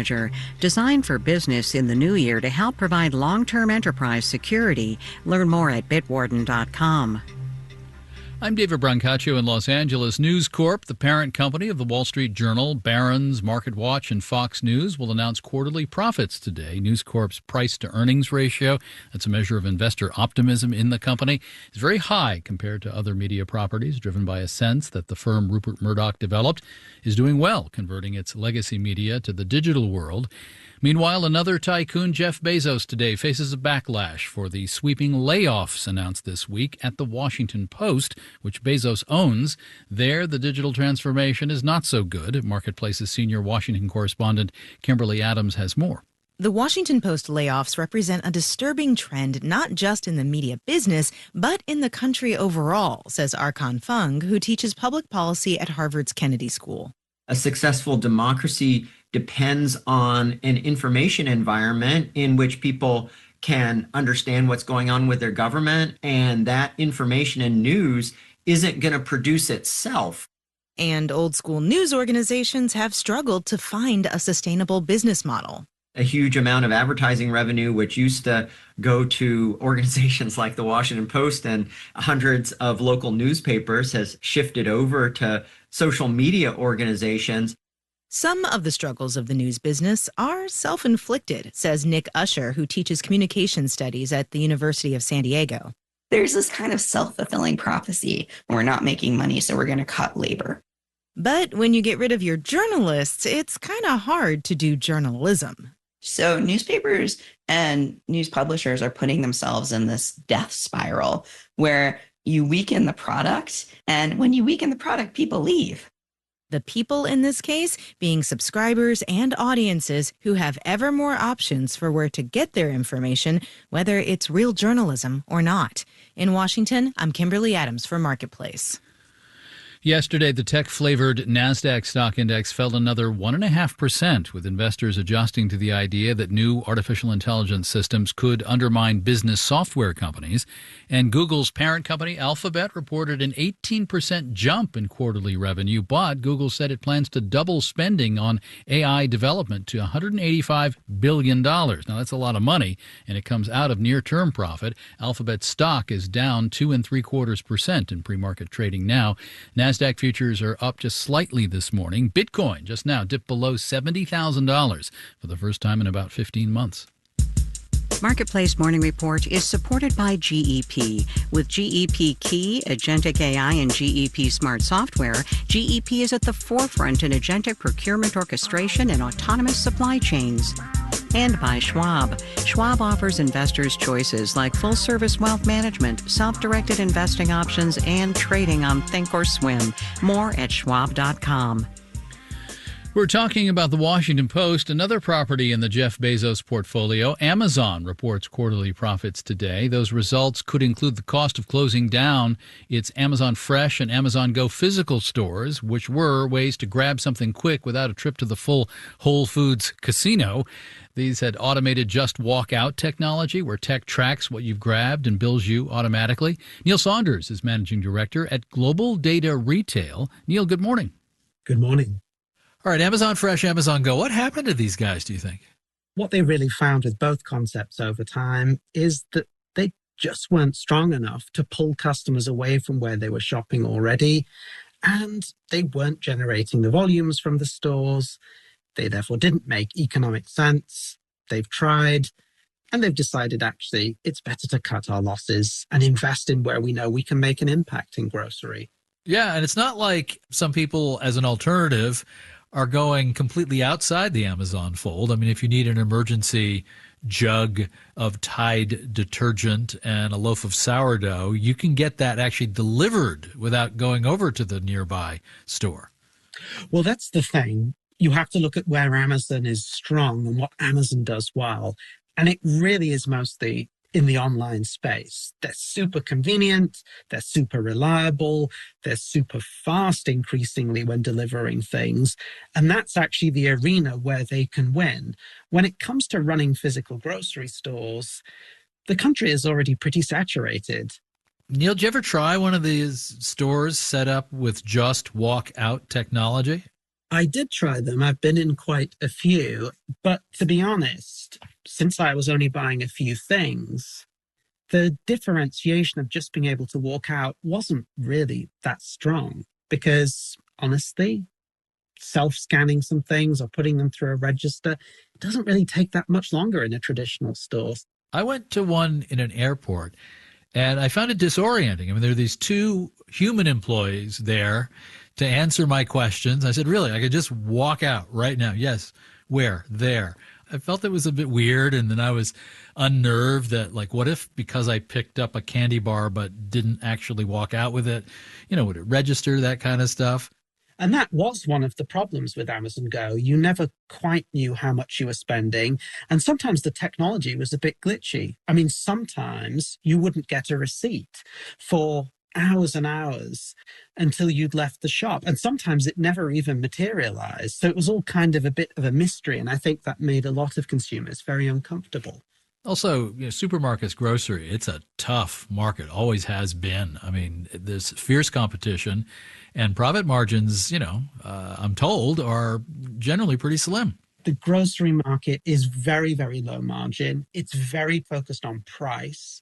Manager, designed for business in the new year to help provide long-term enterprise security. Learn more at bitwarden.com. I'm David Brancaccio in Los Angeles. News Corp, the parent company of the Wall Street Journal, Barron's, MarketWatch, and Fox News, will announce quarterly profits today. News Corp's price-to-earnings ratio, that's a measure of investor optimism in the company, is very high compared to other media properties, driven by a sense that the firm Rupert Murdoch developed is doing well, converting its legacy media to the digital world. Meanwhile, another tycoon, Jeff Bezos, today faces a backlash for the sweeping layoffs announced this week at the Washington Post, which Bezos owns. There, the digital transformation is not so good. Marketplace's senior Washington correspondent Kimberly Adams has more. The Washington Post layoffs represent a disturbing trend not just in the media business, but in the country overall, says Arkan Fung, who teaches public policy at Harvard's Kennedy School. A successful democracy depends on an information environment in which people can understand what's going on with their government, and that information and news isn't going to produce itself. And old school news organizations have struggled to find a sustainable business model. A huge amount of advertising revenue, which used to go to organizations like the Washington Post and hundreds of local newspapers, has shifted over to social media organizations. Some of the struggles of the news business are self-inflicted, says Nick Usher, who teaches communication studies at the University of San Diego. There's this kind of self-fulfilling prophecy. We're not making money, so we're going to cut labor. But when you get rid of your journalists, it's kind of hard to do journalism. So newspapers and news publishers are putting themselves in this death spiral where you weaken the product, and when you weaken the product, people leave. The people in this case being subscribers and audiences who have ever more options for where to get their information, whether it's real journalism or not. In Washington, I'm Kimberly Adams for Marketplace. Yesterday, the tech-flavored NASDAQ stock index fell another 1.5%, with investors adjusting to the idea that new artificial intelligence systems could undermine business software companies. And Google's parent company, Alphabet, reported an 18% jump in quarterly revenue, but Google said it plans to double spending on AI development to $185 billion. Now, that's a lot of money, and it comes out of near-term profit. Alphabet stock is down 2.75% in pre-market trading now. NASDAQ futures are up just slightly this morning. Bitcoin just now dipped below $70,000 for the first time in about 15 months. Marketplace Morning Report is supported by GEP. With GEP Key, Agentic AI, and GEP Smart Software, GEP is at the forefront in agentic procurement orchestration and autonomous supply chains. And by Schwab. Schwab offers investors choices like full-service wealth management, self-directed investing options, and trading on Thinkorswim. More at schwab.com. We're talking about the Washington Post, another property in the Jeff Bezos portfolio. Amazon reports quarterly profits today. Those results could include the cost of closing down its Amazon Fresh and Amazon Go physical stores, which were ways to grab something quick without a trip to the full Whole Foods casino. These had automated just walk out technology where tech tracks what you've grabbed and bills you automatically. Neil Saunders is managing director at Global Data Retail. Neil, good morning. Good morning. All right, Amazon Fresh, Amazon Go. What happened to these guys, do you think? What they really found with both concepts over time is that they just weren't strong enough to pull customers away from where they were shopping already, and they weren't generating the volumes from the stores. They therefore didn't make economic sense. They've tried, and they've decided actually it's better to cut our losses and invest in where we know we can make an impact in grocery. Yeah, and it's not like some people, as an alternative, are going completely outside the Amazon fold. I mean, if you need an emergency jug of Tide detergent and a loaf of sourdough, you can get that actually delivered without going over to the nearby store. Well, that's the thing. You have to look at where Amazon is strong and what Amazon does well. And it really is mostly in the online space. They're super convenient, they're super reliable, they're super fast increasingly when delivering things. And that's actually the arena where they can win. When it comes to running physical grocery stores, the country is already pretty saturated. Neil, did you ever try one of these stores set up with just walk out technology? I did try them. I've been in quite a few. But to be honest, since I was only buying a few things, the differentiation of just being able to walk out wasn't really that strong because honestly, self-scanning some things or putting them through a register, it doesn't really take that much longer in a traditional store. I went to one in an airport and I found it disorienting. I mean, there are these two human employees there to answer my questions. I said, really, I could just walk out right now. Yes. Where? There. I felt it was a bit weird. And then I was unnerved that, like, what if because I picked up a candy bar but didn't actually walk out with it, would it register, that kind of stuff? And that was one of the problems with Amazon Go. You never quite knew how much you were spending. And sometimes the technology was a bit glitchy. I mean, sometimes you wouldn't get a receipt for hours and hours until you'd left the shop. And sometimes it never even materialized. So it was all kind of a bit of a mystery. And I think that made a lot of consumers very uncomfortable. Also, supermarkets, grocery, it's a tough market, always has been. I mean, there's fierce competition and profit margins, I'm told, are generally pretty slim. The grocery market is very, very low margin. It's very focused on price.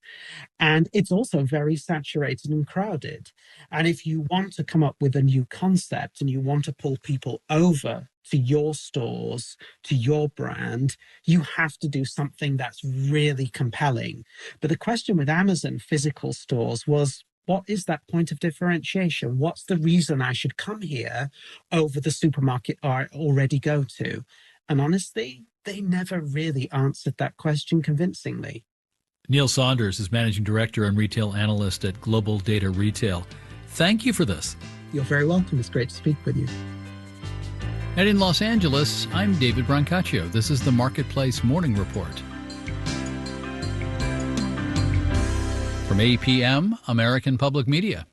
And it's also very saturated and crowded. And if you want to come up with a new concept and you want to pull people over to your stores, to your brand, you have to do something that's really compelling. But the question with Amazon physical stores was, what is that point of differentiation? What's the reason I should come here over the supermarket I already go to? And honestly, they never really answered that question convincingly. Neil Saunders is Managing Director and Retail Analyst at Global Data Retail. Thank you for this. You're very welcome. It's great to speak with you. And in Los Angeles, I'm David Brancaccio. This is the Marketplace Morning Report. From APM, American Public Media.